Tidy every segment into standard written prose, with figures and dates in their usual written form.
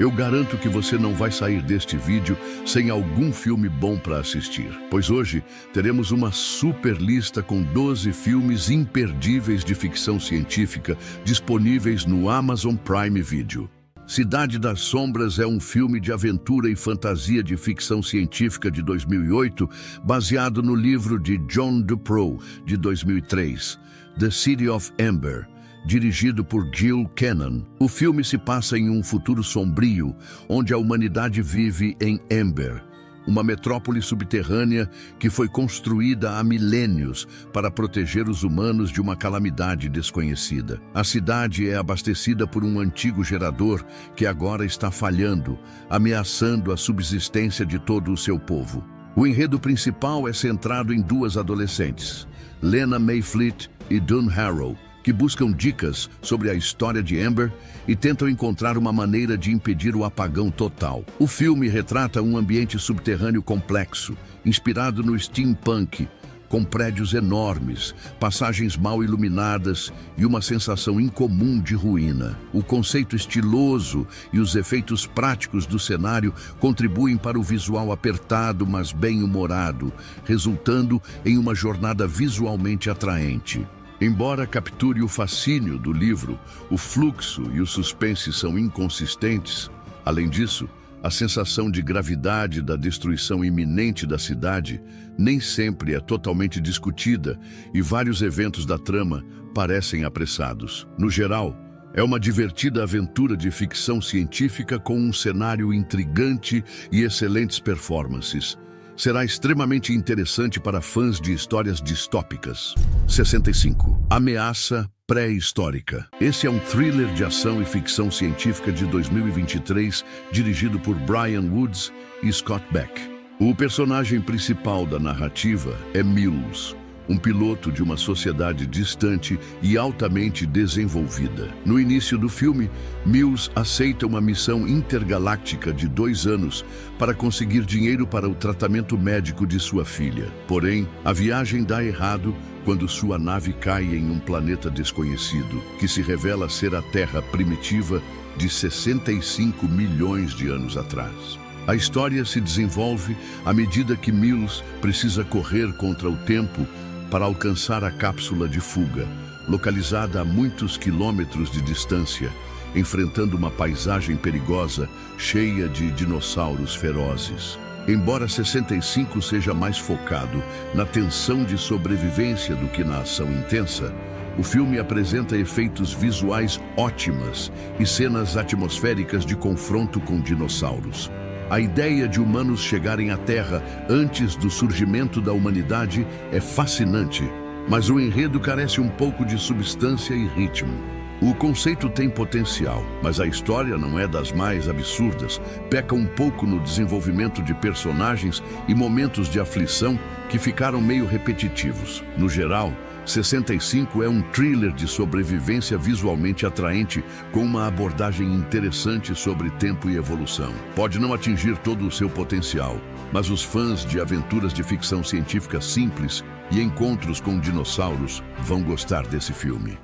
Eu garanto que você não vai sair deste vídeo sem algum filme bom para assistir, pois hoje teremos uma super lista com 12 filmes imperdíveis de ficção científica disponíveis no Amazon Prime Video. Cidade das Sombras é um filme de aventura e fantasia de ficção científica de 2008, baseado no livro de John Duprow, de 2003, The City of Ember, dirigido por Gil Kenan. O filme se passa em um futuro sombrio, onde a humanidade vive em Ember, uma metrópole subterrânea que foi construída há milênios para proteger os humanos de uma calamidade desconhecida. A cidade é abastecida por um antigo gerador que agora está falhando, ameaçando a subsistência de todo o seu povo. O enredo principal é centrado em duas adolescentes, Lena Mayfleet e Dawn Harrow, que buscam dicas sobre a história de Ember e tentam encontrar uma maneira de impedir o apagão total. O filme retrata um ambiente subterrâneo complexo, inspirado no steampunk, com prédios enormes, passagens mal iluminadas e uma sensação incomum de ruína. O conceito estiloso e os efeitos práticos do cenário contribuem para o visual apertado, mas bem-humorado, resultando em uma jornada visualmente atraente. Embora capture o fascínio do livro, o fluxo e o suspense são inconsistentes. Além disso, a sensação de gravidade da destruição iminente da cidade nem sempre é totalmente discutida e vários eventos da trama parecem apressados. No geral, é uma divertida aventura de ficção científica com um cenário intrigante e excelentes performances. Será extremamente interessante para fãs de histórias distópicas. 65. Ameaça pré-histórica. Esse é um thriller de ação e ficção científica de 2023, dirigido por Brian Woods e Scott Beck. O personagem principal da narrativa é Mills, um piloto de uma sociedade distante e altamente desenvolvida. No início do filme, Mills aceita uma missão intergaláctica de 2 anos para conseguir dinheiro para o tratamento médico de sua filha. Porém, a viagem dá errado quando sua nave cai em um planeta desconhecido, que se revela ser a Terra primitiva de 65 milhões de anos atrás. A história se desenvolve à medida que Mills precisa correr contra o tempo para alcançar a cápsula de fuga, localizada a muitos quilômetros de distância, enfrentando uma paisagem perigosa cheia de dinossauros ferozes. Embora 65 seja mais focado na tensão de sobrevivência do que na ação intensa, o filme apresenta efeitos visuais ótimas e cenas atmosféricas de confronto com dinossauros. A ideia de humanos chegarem à Terra antes do surgimento da humanidade é fascinante, mas o enredo carece um pouco de substância e ritmo. O conceito tem potencial, mas a história não é das mais absurdas, peca um pouco no desenvolvimento de personagens e momentos de aflição que ficaram meio repetitivos. No geral, 65 é um thriller de sobrevivência visualmente atraente, com uma abordagem interessante sobre tempo e evolução. Pode não atingir todo o seu potencial, mas os fãs de aventuras de ficção científica simples e encontros com dinossauros vão gostar desse filme.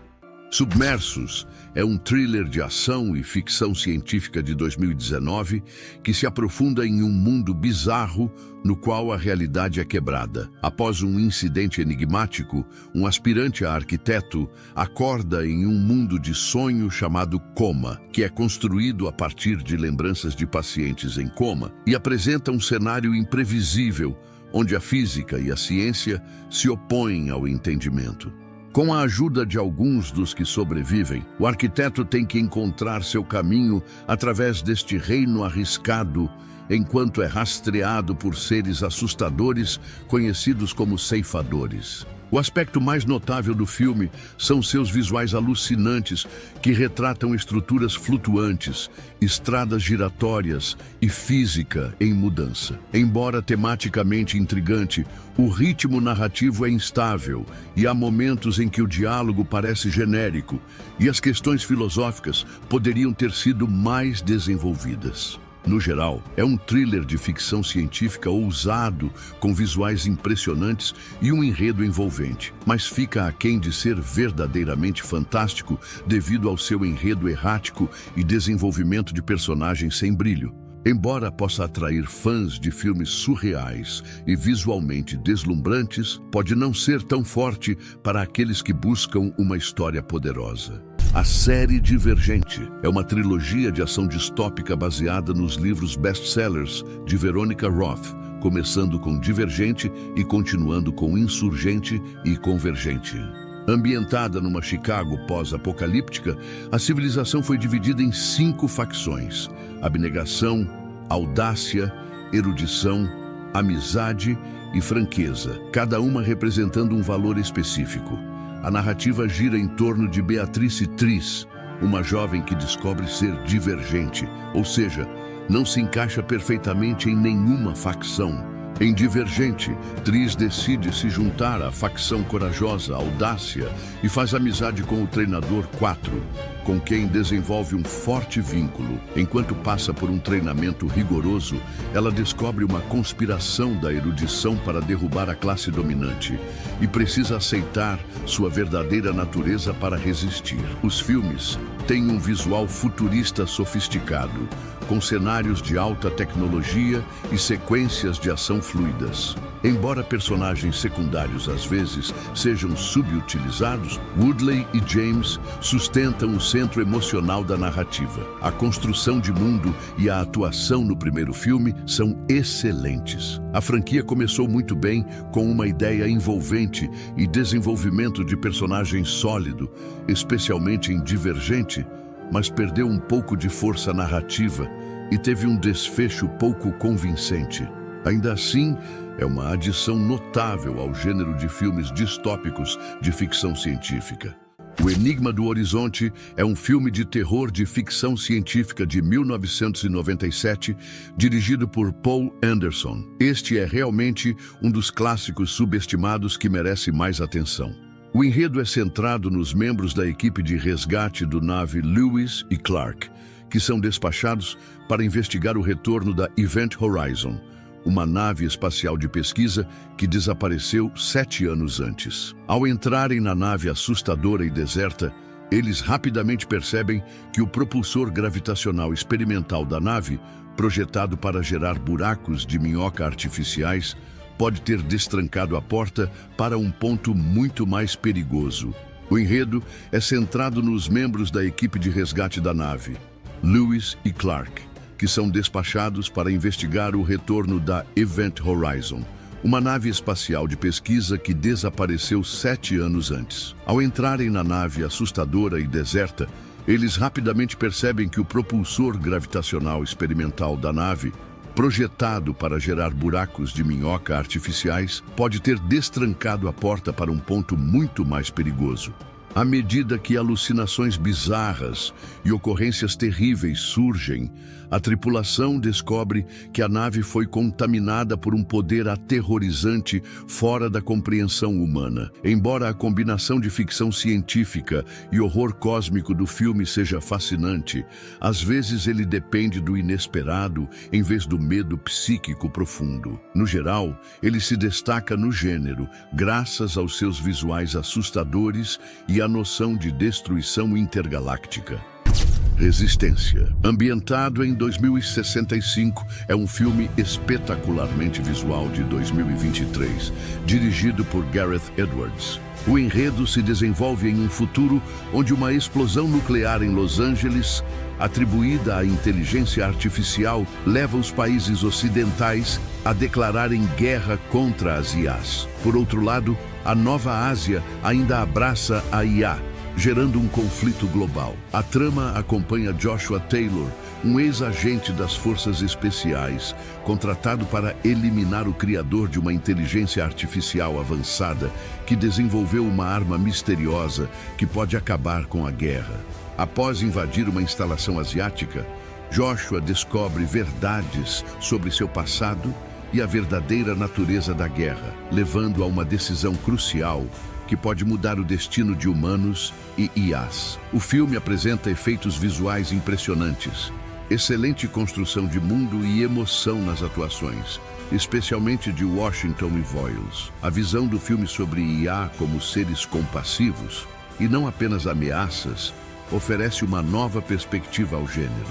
Submersos é um thriller de ação e ficção científica de 2019 que se aprofunda em um mundo bizarro no qual a realidade é quebrada. Após um incidente enigmático, um aspirante a arquiteto acorda em um mundo de sonho chamado coma, que é construído a partir de lembranças de pacientes em coma e apresenta um cenário imprevisível onde a física e a ciência se opõem ao entendimento. Com a ajuda de alguns dos que sobrevivem, o arquiteto tem que encontrar seu caminho através deste reino arriscado, enquanto é rastreado por seres assustadores conhecidos como ceifadores. O aspecto mais notável do filme são seus visuais alucinantes, que retratam estruturas flutuantes, estradas giratórias e física em mudança. Embora tematicamente intrigante, o ritmo narrativo é instável e há momentos em que o diálogo parece genérico e as questões filosóficas poderiam ter sido mais desenvolvidas. No geral, é um thriller de ficção científica ousado, com visuais impressionantes e um enredo envolvente, mas fica aquém de ser verdadeiramente fantástico devido ao seu enredo errático e desenvolvimento de personagens sem brilho. Embora possa atrair fãs de filmes surreais e visualmente deslumbrantes, pode não ser tão forte para aqueles que buscam uma história poderosa. A série Divergente é uma trilogia de ação distópica baseada nos livros best-sellers de Veronica Roth, começando com Divergente e continuando com Insurgente e Convergente. Ambientada numa Chicago pós-apocalíptica, a civilização foi dividida em 5 facções: abnegação, audácia, erudição, amizade e franqueza, cada uma representando um valor específico. A narrativa gira em torno de Beatrice Tris, uma jovem que descobre ser divergente, ou seja, não se encaixa perfeitamente em nenhuma facção. Em Divergente, Tris decide se juntar à facção corajosa Audácia e faz amizade com o treinador 4, com quem desenvolve um forte vínculo. Enquanto passa por um treinamento rigoroso, ela descobre uma conspiração da erudição para derrubar a classe dominante e precisa aceitar sua verdadeira natureza para resistir. Os filmes têm um visual futurista sofisticado, com cenários de alta tecnologia e sequências de ação fluidas. Embora personagens secundários às vezes sejam subutilizados, Woodley e James sustentam o centro emocional da narrativa. A construção de mundo e a atuação no primeiro filme são excelentes. A franquia começou muito bem, com uma ideia envolvente e desenvolvimento de personagens sólido, especialmente em Divergente, mas perdeu um pouco de força narrativa e teve um desfecho pouco convincente. Ainda assim, é uma adição notável ao gênero de filmes distópicos de ficção científica. O Enigma do Horizonte é um filme de terror de ficção científica de 1997, dirigido por Paul Anderson. Este é realmente um dos clássicos subestimados que merece mais atenção. O enredo é centrado nos membros da equipe de resgate do nave Lewis e Clark, que são despachados para investigar o retorno da Event Horizon, uma nave espacial de pesquisa que desapareceu 7 anos antes. Ao entrarem na nave assustadora e deserta, eles rapidamente percebem que o propulsor gravitacional experimental da nave, projetado para gerar buracos de minhoca artificiais, pode ter destrancado a porta para um ponto muito mais perigoso. O enredo é centrado nos membros da equipe de resgate da nave, Lewis e Clark, que são despachados para investigar o retorno da Event Horizon, uma nave espacial de pesquisa que desapareceu 7 anos antes. Ao entrarem na nave assustadora e deserta, eles rapidamente percebem que o propulsor gravitacional experimental da nave, projetado para gerar buracos de minhoca artificiais, pode ter destrancado a porta para um ponto muito mais perigoso. À medida que alucinações bizarras e ocorrências terríveis surgem, a tripulação descobre que a nave foi contaminada por um poder aterrorizante fora da compreensão humana. Embora a combinação de ficção científica e horror cósmico do filme seja fascinante, às vezes ele depende do inesperado em vez do medo psíquico profundo. No geral, ele se destaca no gênero, graças aos seus visuais assustadores e à noção de destruição intergaláctica. Resistência. Ambientado em 2065, é um filme espetacularmente visual de 2023, dirigido por Gareth Edwards. O enredo se desenvolve em um futuro onde uma explosão nuclear em Los Angeles, atribuída à inteligência artificial, leva os países ocidentais a declararem guerra contra as IAs. Por outro lado, a Nova Ásia ainda abraça a IA, gerando um conflito global. A trama acompanha Joshua Taylor, um ex-agente das Forças Especiais, contratado para eliminar o criador de uma inteligência artificial avançada que desenvolveu uma arma misteriosa que pode acabar com a guerra. Após invadir uma instalação asiática, Joshua descobre verdades sobre seu passado e a verdadeira natureza da guerra, levando a uma decisão crucial que pode mudar o destino de humanos e IAs. O filme apresenta efeitos visuais impressionantes, Excelente construção de mundo e emoção nas atuações, especialmente de Washington e Voiles. A visão do filme sobre IA como seres compassivos, e não apenas ameaças, oferece uma nova perspectiva ao gênero.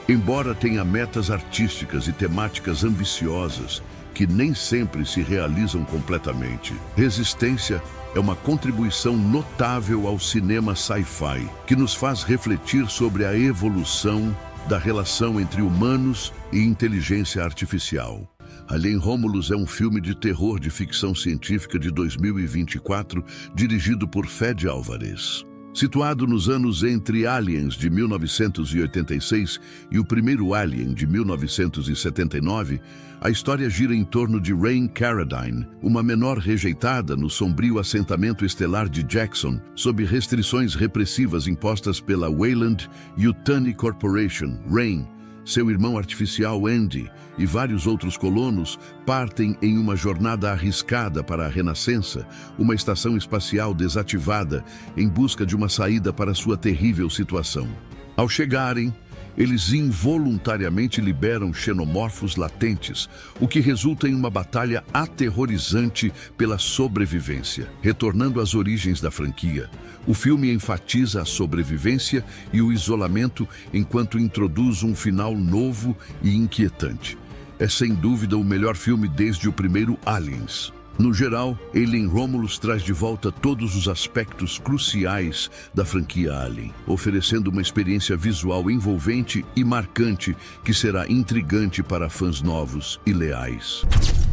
Embora tenha metas artísticas e temáticas ambiciosas, que nem sempre se realizam completamente, Resistência é uma contribuição notável ao cinema sci-fi, que nos faz refletir sobre a evolução da relação entre humanos e inteligência artificial. Alien Romulus é um filme de terror de ficção científica de 2024, dirigido por Fede Álvares. Situado nos anos entre Aliens, de 1986, e o primeiro Alien, de 1979, a história gira em torno de Rain Carradine, uma menor rejeitada no sombrio assentamento estelar de Jackson, sob restrições repressivas impostas pela Weyland Yutani Corporation. Rain, seu irmão artificial Andy e vários outros colonos partem em uma jornada arriscada para a Renascença, uma estação espacial desativada, em busca de uma saída para sua terrível situação. Ao chegarem, eles involuntariamente liberam xenomorfos latentes, o que resulta em uma batalha aterrorizante pela sobrevivência. Retornando às origens da franquia, o filme enfatiza a sobrevivência e o isolamento enquanto introduz um final novo e inquietante. É sem dúvida o melhor filme desde o primeiro Aliens. No geral, Alien Romulus traz de volta todos os aspectos cruciais da franquia Alien, oferecendo uma experiência visual envolvente e marcante que será intrigante para fãs novos e leais.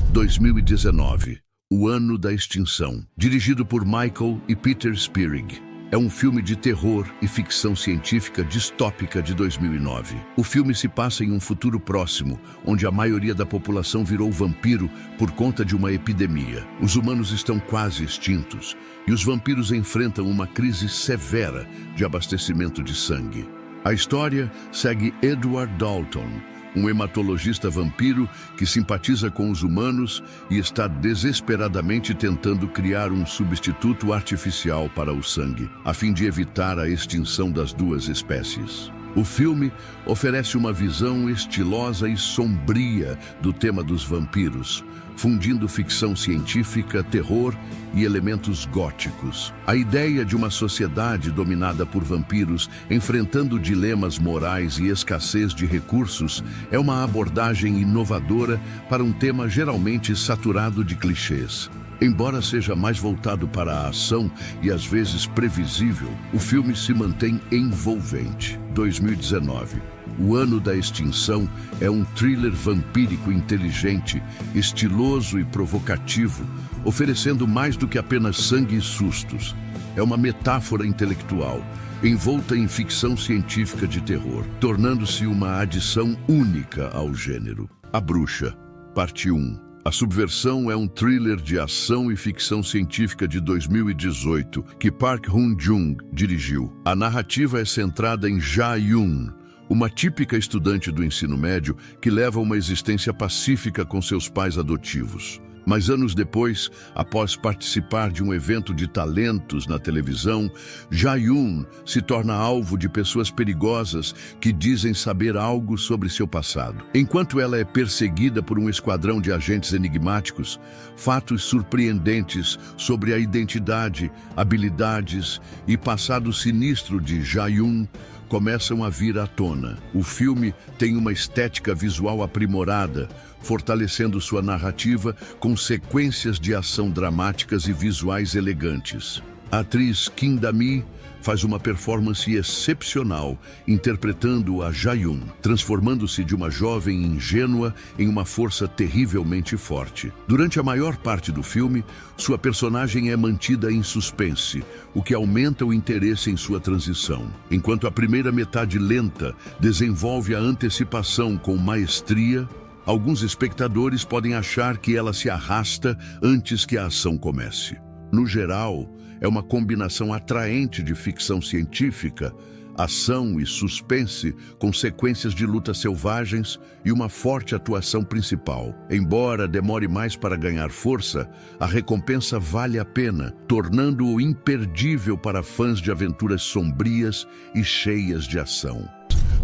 2019, O Ano da Extinção, dirigido por Michael e Peter Spierig. É um filme de terror e ficção científica distópica de 2009. O filme se passa em um futuro próximo, onde a maioria da população virou vampiro por conta de uma epidemia. Os humanos estão quase extintos e os vampiros enfrentam uma crise severa de abastecimento de sangue. A história segue Edward Dalton, um hematologista vampiro que simpatiza com os humanos e está desesperadamente tentando criar um substituto artificial para o sangue, a fim de evitar a extinção das duas espécies. O filme oferece uma visão estilosa e sombria do tema dos vampiros, fundindo ficção científica, terror e elementos góticos. A ideia de uma sociedade dominada por vampiros, enfrentando dilemas morais e escassez de recursos, é uma abordagem inovadora para um tema geralmente saturado de clichês. Embora seja mais voltado para a ação e às vezes previsível, o filme se mantém envolvente. 2019. O Ano da Extinção é um thriller vampírico inteligente, estiloso e provocativo, oferecendo mais do que apenas sangue e sustos. É uma metáfora intelectual, envolta em ficção científica de terror, tornando-se uma adição única ao gênero. A Bruxa, Parte 1. A Subversão é um thriller de ação e ficção científica de 2018 que Park Hoon-jung dirigiu. A narrativa é centrada em Ja-yoon, uma típica estudante do ensino médio que leva uma existência pacífica com seus pais adotivos. Mas anos depois, após participar de um evento de talentos na televisão, Ja-yoon se torna alvo de pessoas perigosas que dizem saber algo sobre seu passado. Enquanto ela é perseguida por um esquadrão de agentes enigmáticos, fatos surpreendentes sobre a identidade, habilidades e passado sinistro de Ja-yoon começam a vir à tona. O filme tem uma estética visual aprimorada, fortalecendo sua narrativa com sequências de ação dramáticas e visuais elegantes. A atriz Kim Da-mi faz uma performance excepcional, interpretando a Ja-yoon, transformando-se de uma jovem ingênua em uma força terrivelmente forte. Durante a maior parte do filme, sua personagem é mantida em suspense, o que aumenta o interesse em sua transição. Enquanto a primeira metade lenta desenvolve a antecipação com maestria, alguns espectadores podem achar que ela se arrasta antes que a ação comece. No geral, é uma combinação atraente de ficção científica, ação e suspense, com sequências de lutas selvagens e uma forte atuação principal. Embora demore mais para ganhar força, a recompensa vale a pena, tornando-o imperdível para fãs de aventuras sombrias e cheias de ação.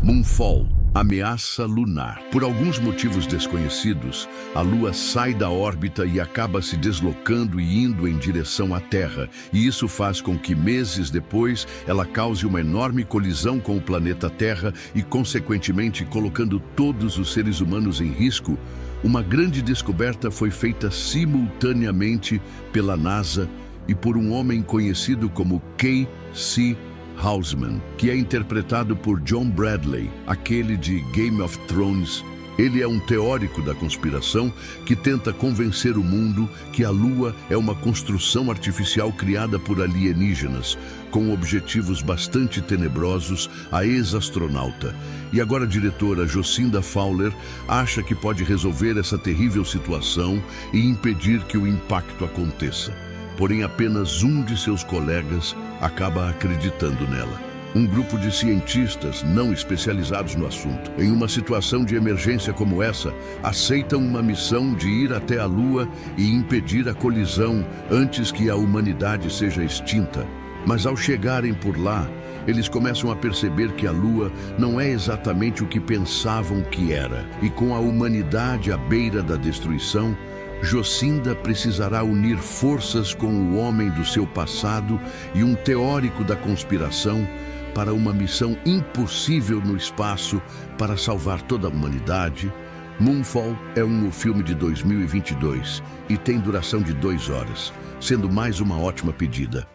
Moonfall Ameaça lunar. Por alguns motivos desconhecidos, a Lua sai da órbita e acaba se deslocando e indo em direção à Terra, e isso faz com que meses depois ela cause uma enorme colisão com o planeta Terra e, consequentemente, colocando todos os seres humanos em risco. Uma grande descoberta foi feita simultaneamente pela NASA e por um homem conhecido como K.C. Houseman, que é interpretado por John Bradley, aquele de Game of Thrones. Ele é um teórico da conspiração que tenta convencer o mundo que a Lua é uma construção artificial criada por alienígenas, com objetivos bastante tenebrosos, a ex-astronauta. E agora a diretora Jocinda Fowler acha que pode resolver essa terrível situação e impedir que o impacto aconteça. Porém, apenas um de seus colegas acaba acreditando nela. Um grupo de cientistas não especializados no assunto, em uma situação de emergência como essa, aceitam uma missão de ir até a Lua e impedir a colisão antes que a humanidade seja extinta. Mas ao chegarem por lá, eles começam a perceber que a Lua não é exatamente o que pensavam que era. E com a humanidade à beira da destruição, Jocinda precisará unir forças com o homem do seu passado e um teórico da conspiração para uma missão impossível no espaço para salvar toda a humanidade. Moonfall é um filme de 2022 e tem duração de 2 horas, sendo mais uma ótima pedida.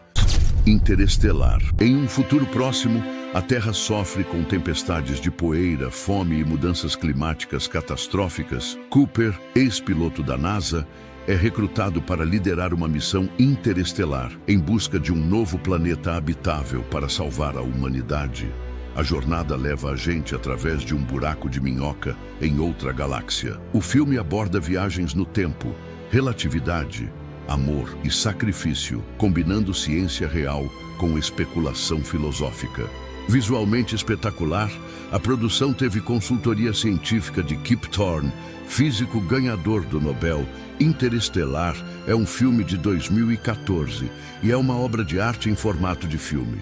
Interestelar. Em um futuro próximo, a Terra sofre com tempestades de poeira, fome e mudanças climáticas catastróficas. Cooper, ex-piloto da NASA, é recrutado para liderar uma missão interestelar em busca de um novo planeta habitável para salvar a humanidade. A jornada leva a gente através de um buraco de minhoca em outra galáxia. O filme aborda viagens no tempo, relatividade, amor e sacrifício, combinando ciência real com especulação filosófica. Visualmente espetacular, a produção teve consultoria científica de Kip Thorne, físico ganhador do Nobel. Interestelar é um filme de 2014 e é uma obra de arte em formato de filme.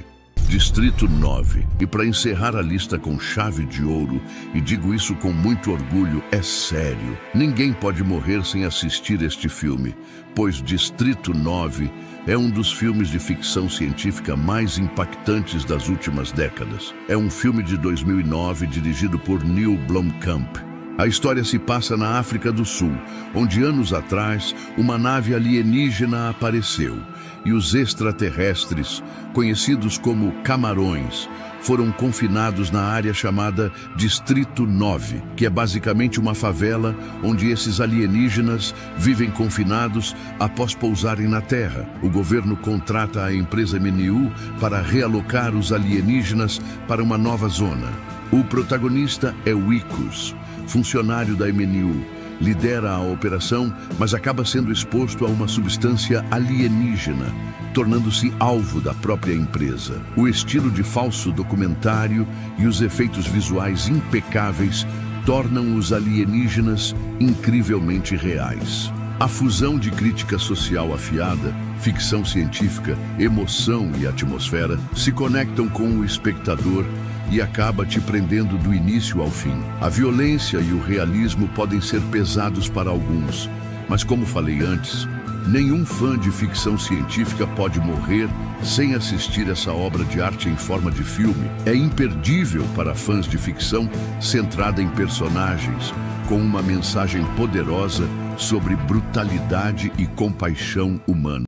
Distrito 9. E para encerrar a lista com chave de ouro, e digo isso com muito orgulho, é sério. Ninguém pode morrer sem assistir este filme, pois Distrito 9 é um dos filmes de ficção científica mais impactantes das últimas décadas. É um filme de 2009 dirigido por Neil Blomkamp. A história se passa na África do Sul, onde anos atrás uma nave alienígena apareceu e os extraterrestres, conhecidos como camarões, foram confinados na área chamada Distrito 9, que é basicamente uma favela onde esses alienígenas vivem confinados após pousarem na Terra. O governo contrata a empresa MNU para realocar os alienígenas para uma nova zona. O protagonista é o Icus, funcionário da MNU, lidera a operação, mas acaba sendo exposto a uma substância alienígena, tornando-se alvo da própria empresa. O estilo de falso documentário e os efeitos visuais impecáveis tornam os alienígenas incrivelmente reais. A fusão de crítica social afiada, ficção científica, emoção e atmosfera se conectam com o espectador e acaba te prendendo do início ao fim. A violência e o realismo podem ser pesados para alguns, mas como falei antes, nenhum fã de ficção científica pode morrer sem assistir essa obra de arte em forma de filme. É imperdível para fãs de ficção centrada em personagens, com uma mensagem poderosa sobre brutalidade e compaixão humana.